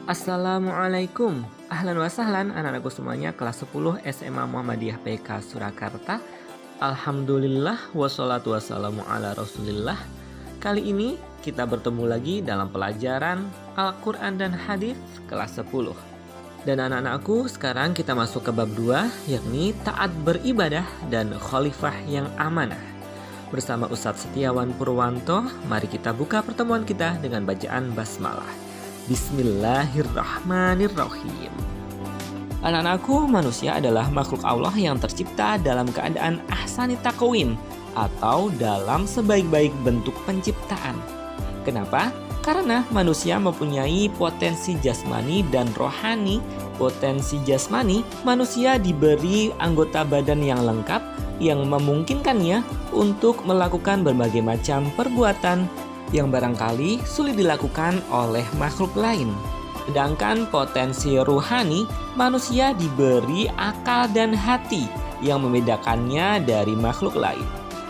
Assalamualaikum. Ahlan wa sahlan anak-anakku semuanya kelas 10 SMA Muhammadiyah PK Surakarta. Alhamdulillah wassalatu wassalamu ala Rasulillah. Kali ini kita bertemu lagi dalam pelajaran Al-Quran dan Hadis kelas 10. Dan anak-anakku sekarang kita masuk ke bab 2, yakni taat beribadah dan khalifah yang amanah. Bersama Ustadz Setiawan Purwanto, mari kita buka pertemuan kita dengan bacaan basmalah. Bismillahirrahmanirrahim. Anak-anakku, manusia adalah makhluk Allah yang tercipta dalam keadaan ahsani taqwim atau dalam sebaik-baik bentuk penciptaan. Kenapa? Karena manusia mempunyai potensi jasmani dan rohani. Potensi jasmani, manusia diberi anggota badan yang lengkap yang memungkinkannya untuk melakukan berbagai macam perbuatan yang barangkali sulit dilakukan oleh makhluk lain. Sedangkan potensi ruhani, manusia diberi akal dan hati yang membedakannya dari makhluk lain.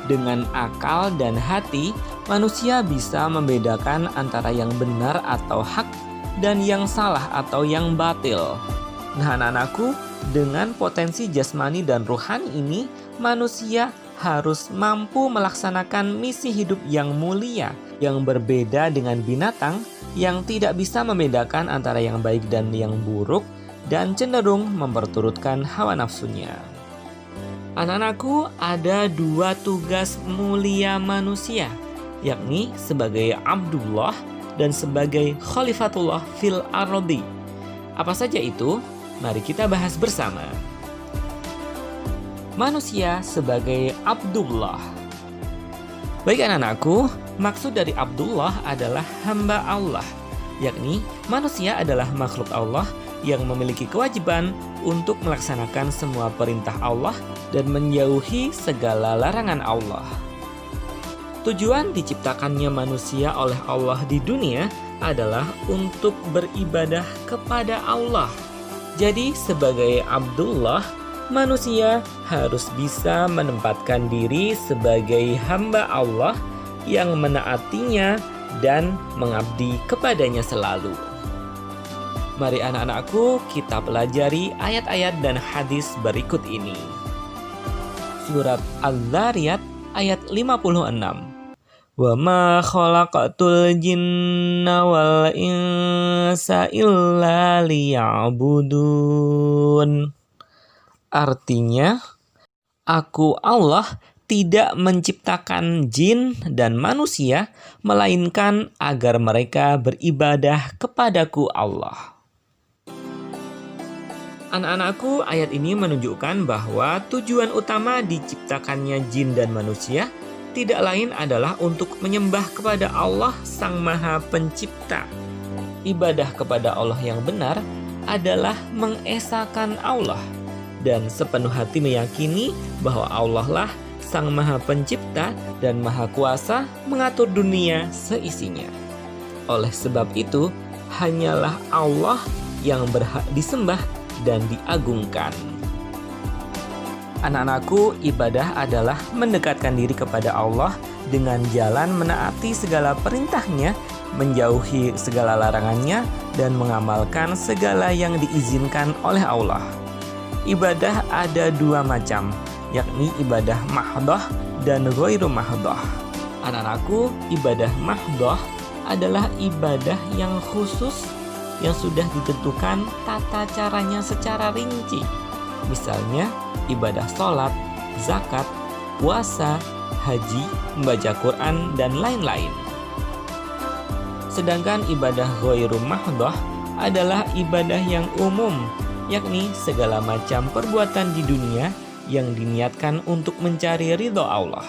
Dengan akal dan hati, manusia bisa membedakan antara yang benar atau hak dan yang salah atau yang batil. Nah, anak-anakku, dengan potensi jasmani dan ruhani ini, manusia harus mampu melaksanakan misi hidup yang mulia, yang berbeda dengan binatang yang tidak bisa membedakan antara yang baik dan yang buruk dan cenderung memperturutkan hawa nafsunya. Anak-anakku, ada dua tugas mulia manusia, yakni sebagai Abdullah dan sebagai Khalifatullah fil ardi. Apa saja itu? Mari kita bahas bersama. Manusia sebagai Abdullah. Baik anak-anakku, maksud dari Abdullah adalah hamba Allah, yakni manusia adalah makhluk Allah yang memiliki kewajiban untuk melaksanakan semua perintah Allah dan menjauhi segala larangan Allah. Tujuan diciptakannya manusia oleh Allah di dunia adalah untuk beribadah kepada Allah. Jadi sebagai Abdullah, manusia harus bisa menempatkan diri sebagai hamba Allah yang menaatinya dan mengabdi kepadanya selalu. Mari anak-anakku, kita pelajari ayat-ayat dan hadis berikut ini. Surat Al-Dzariyat ayat 56. Wa ma khalaqatul jinna wal insa illa liya'budun. Artinya, aku Allah tidak menciptakan jin dan manusia, melainkan agar mereka beribadah kepadaku Allah. Anak-anakku, ayat ini menunjukkan bahwa tujuan utama diciptakannya jin dan manusia tidak lain adalah untuk menyembah kepada Allah Sang Maha Pencipta. Ibadah kepada Allah yang benar adalah mengesahkan Allah dan sepenuh hati meyakini bahwa Allah lah Sang Maha Pencipta dan Maha Kuasa mengatur dunia seisinya. Oleh sebab itu, hanyalah Allah yang berhak disembah dan diagungkan. Anak-anakku, ibadah adalah mendekatkan diri kepada Allah dengan jalan menaati segala perintahnya, menjauhi segala larangannya, dan mengamalkan segala yang diizinkan oleh Allah. Ibadah ada dua macam, yakni ibadah mahdoh dan ghairu mahdoh. Anak-anakku, ibadah mahdoh adalah ibadah yang khusus yang sudah ditentukan tata caranya secara rinci. Misalnya, ibadah sholat, zakat, puasa, haji, membaca Quran, dan lain-lain. Sedangkan ibadah ghairu mahdoh adalah ibadah yang umum, yakni segala macam perbuatan di dunia yang diniatkan untuk mencari ridho Allah.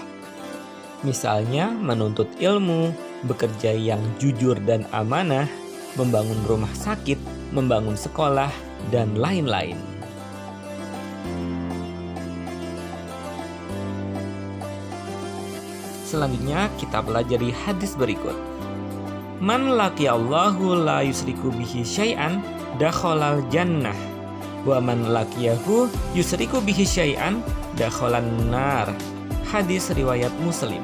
Misalnya menuntut ilmu, bekerja yang jujur dan amanah, membangun rumah sakit, membangun sekolah, dan lain-lain. Selanjutnya kita pelajari hadis berikut. Man laqiyallahu la yusriku bihi syai'an dakhalal jannah. Wa man laqiyahu yusriku bihi syai'an dakhalan nar. Hadis riwayat Muslim.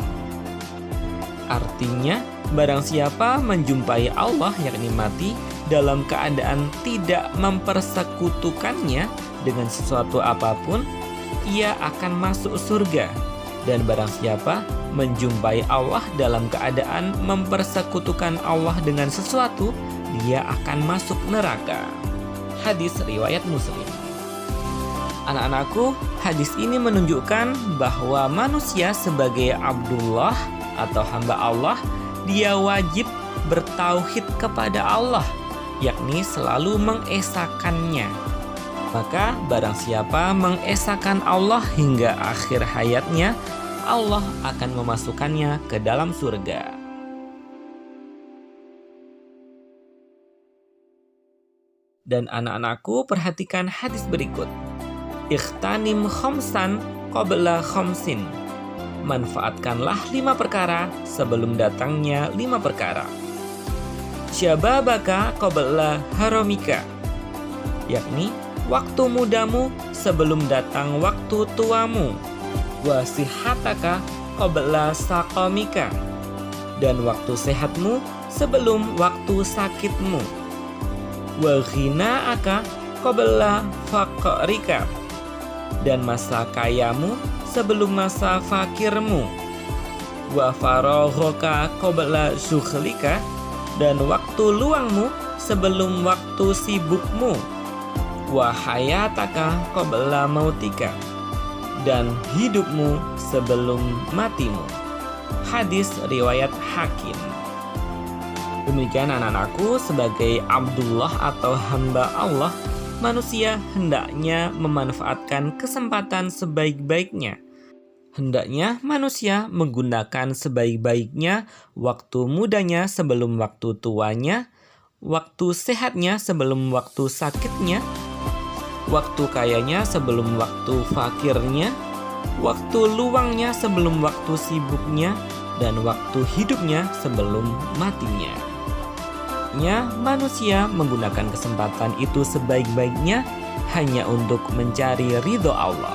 Artinya, barang siapa menjumpai Allah yakni mati dalam keadaan tidak mempersekutukannya dengan sesuatu apapun, ia akan masuk surga. Dan barang siapa menjumpai Allah dalam keadaan mempersekutukan Allah dengan sesuatu, dia akan masuk neraka. Hadis riwayat Muslim. Anak-anakku, hadis ini menunjukkan bahwa manusia sebagai Abdullah atau hamba Allah, dia wajib bertauhid kepada Allah, yakni selalu mengesakannya. Maka barang siapa mengesahkan Allah hingga akhir hayatnya, Allah akan memasukkannya ke dalam surga. Dan anak-anakku, perhatikan hadis berikut. Ikhtanim khamsan qabla khamsin. Manfaatkanlah 5 perkara sebelum datangnya 5 perkara. Syababaka qabla haramika, yakni waktu mudamu sebelum datang waktu tuamu. Wasihataka qabla saqamika, dan waktu sehatmu sebelum waktu sakitmu. Wa ghinaaka qabla faqrika, dan masa kayamu sebelum masa fakirmu. Wa faraghaka qabla syughlika, dan waktu luangmu sebelum waktu sibukmu. Wa hayataka qabla mautika, dan hidupmu sebelum matimu. Hadis riwayat Hakim. Demikian anak-anakku, sebagai Abdullah atau hamba Allah, manusia hendaknya memanfaatkan kesempatan sebaik-baiknya. Hendaknya manusia menggunakan sebaik-baiknya waktu mudanya sebelum waktu tuanya, waktu sehatnya sebelum waktu sakitnya, waktu kayanya sebelum waktu fakirnya, waktu luangnya sebelum waktu sibuknya, dan waktu hidupnya sebelum matinya. Manusia menggunakan kesempatan itu sebaik-baiknya hanya untuk mencari ridho Allah.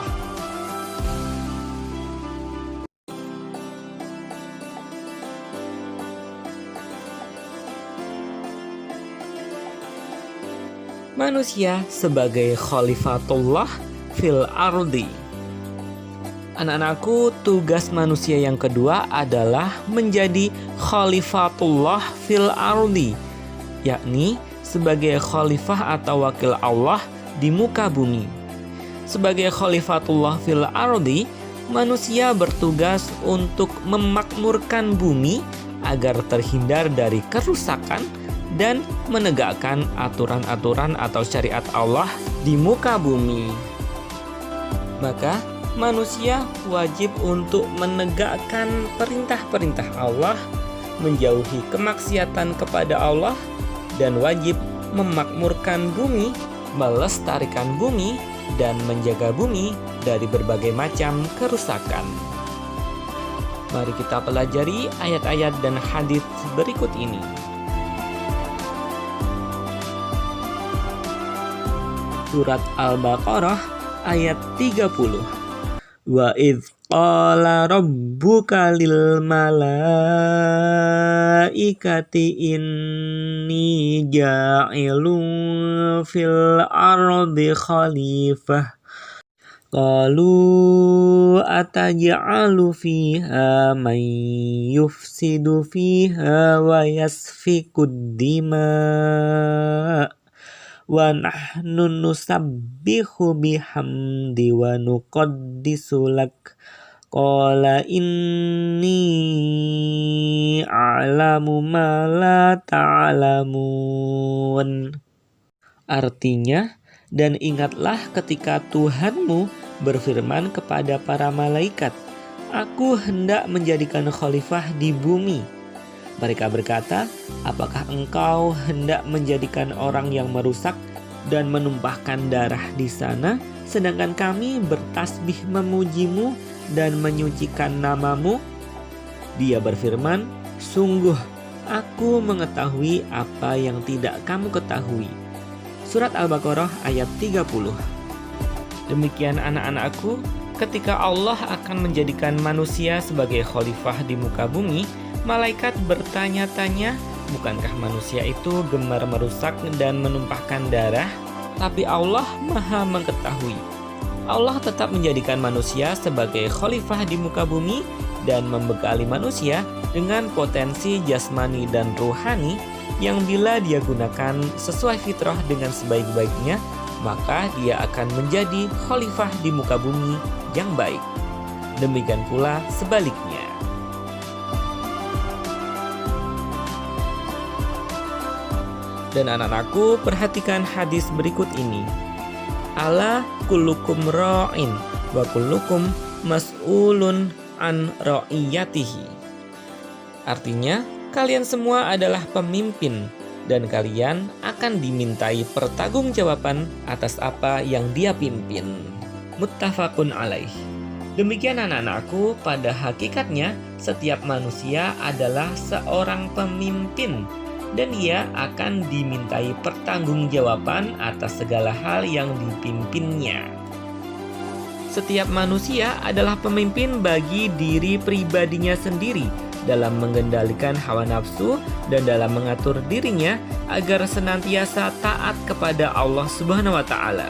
Manusia sebagai khalifatullah fil ardi. Anak-anakku, tugas manusia yang kedua adalah menjadi khalifatullah fil ardi, yakni sebagai khalifah atau wakil Allah di muka bumi. Sebagai khalifatullah fil ardi, manusia bertugas untuk memakmurkan bumi agar terhindar dari kerusakan dan menegakkan aturan-aturan atau syariat Allah di muka bumi. Maka manusia wajib untuk menegakkan perintah-perintah Allah, menjauhi kemaksiatan kepada Allah, dan wajib memakmurkan bumi, melestarikan bumi, dan menjaga bumi dari berbagai macam kerusakan. Mari kita pelajari ayat-ayat dan hadis berikut ini. Surat Al-Baqarah ayat 30. Wa idz qala rabbuka lil malaikati inni ja'ilun fil ardi khalifah. Qalu ataj'alu fiha man yufsidu fiha wa yasfikud dima' wa nahnu nusabbihu bihamdi wa nuqaddisu lak. Qala inni a'lamu ma la ta'lamun. Artinya, dan ingatlah ketika Tuhanmu berfirman kepada para malaikat, Aku hendak menjadikan khalifah di bumi. Mereka berkata, apakah engkau hendak menjadikan orang yang merusak dan menumpahkan darah di sana, sedangkan kami bertasbih memujimu dan menyucikan namamu? Dia berfirman, sungguh aku mengetahui apa yang tidak kamu ketahui. Surat Al-Baqarah ayat 30. Demikian anak-anakku, ketika Allah akan menjadikan manusia sebagai khalifah di muka bumi, malaikat bertanya-tanya bukankah manusia itu gemar merusak dan menumpahkan darah? Tapi Allah Maha mengetahui. Allah tetap menjadikan manusia sebagai khalifah di muka bumi dan membekali manusia dengan potensi jasmani dan rohani yang bila dia gunakan sesuai fitrah dengan sebaik-baiknya, maka dia akan menjadi khalifah di muka bumi yang baik. Demikian pula sebaliknya. Dan anak-anakku, perhatikan hadis berikut ini. Ala kullukum ra'in wa kullukum mas'ulun an ra'iyatihi. Artinya, kalian semua adalah pemimpin dan kalian akan dimintai pertanggungjawaban atas apa yang dia pimpin. Muttafaqun alaih. Demikian anak-anakku, pada hakikatnya setiap manusia adalah seorang pemimpin dan ia akan dimintai pertanggungjawaban atas segala hal yang dipimpinnya. Setiap manusia adalah pemimpin bagi diri pribadinya sendiri dalam mengendalikan hawa nafsu dan dalam mengatur dirinya agar senantiasa taat kepada Allah Subhanahu wa Ta'ala.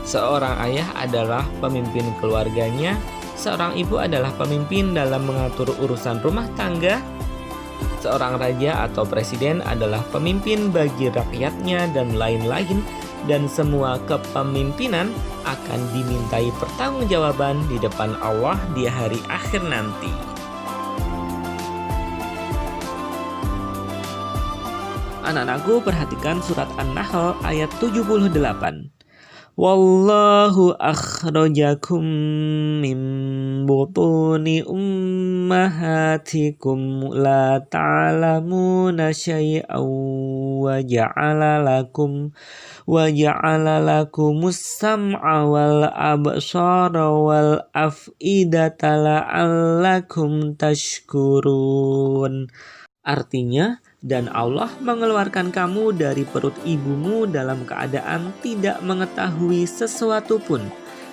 Seorang ayah adalah pemimpin keluarganya, seorang ibu adalah pemimpin dalam mengatur urusan rumah tangga. Seorang raja atau presiden adalah pemimpin bagi rakyatnya dan lain-lain, dan semua kepemimpinan akan dimintai pertanggungjawaban di depan Allah di hari akhir nanti. Anak-anakku, perhatikan surat An-Nahl ayat 78. Wallahu akhrajakum min butuni ummahatikum la ta'lamuna syai'aw wa ja'ala lakumus sam'a wal absara wal af'idata la'allakum tashkurun. Artinya, dan Allah mengeluarkan kamu dari perut ibumu dalam keadaan tidak mengetahui sesuatu pun,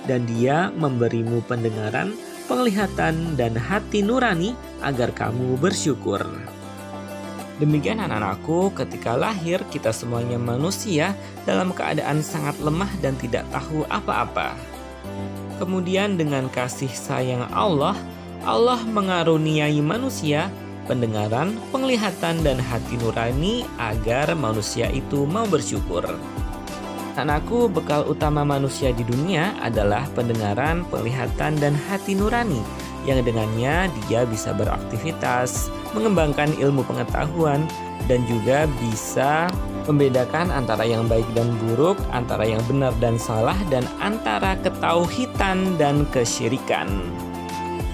dan Dia memberimu pendengaran, penglihatan, dan hati nurani agar kamu bersyukur. Demikian anak-anakku, ketika lahir kita semuanya manusia dalam keadaan sangat lemah dan tidak tahu apa-apa. Kemudian dengan kasih sayang Allah mengaruniai manusia pendengaran, penglihatan, dan hati nurani agar manusia itu mau bersyukur. Anakku, bekal utama manusia di dunia adalah pendengaran, penglihatan, dan hati nurani yang dengannya dia bisa beraktivitas, mengembangkan ilmu pengetahuan, dan juga bisa membedakan antara yang baik dan buruk, antara yang benar dan salah, dan antara ketauhidan dan kesyirikan.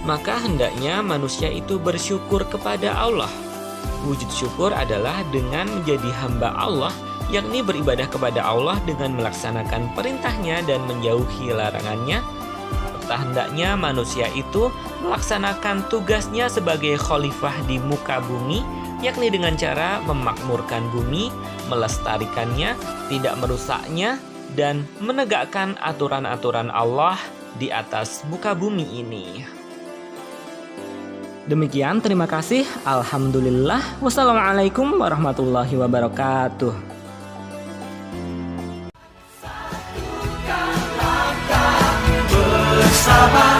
Maka hendaknya manusia itu bersyukur kepada Allah. Wujud syukur adalah dengan menjadi hamba Allah, yakni beribadah kepada Allah dengan melaksanakan perintahnya dan menjauhi larangannya. Serta hendaknya manusia itu melaksanakan tugasnya sebagai khalifah di muka bumi, yakni dengan cara memakmurkan bumi, melestarikannya, tidak merusaknya, dan menegakkan aturan-aturan Allah di atas muka bumi ini. Demikian, terima kasih. Alhamdulillah. Wassalamualaikum warahmatullahi wabarakatuh. Bersama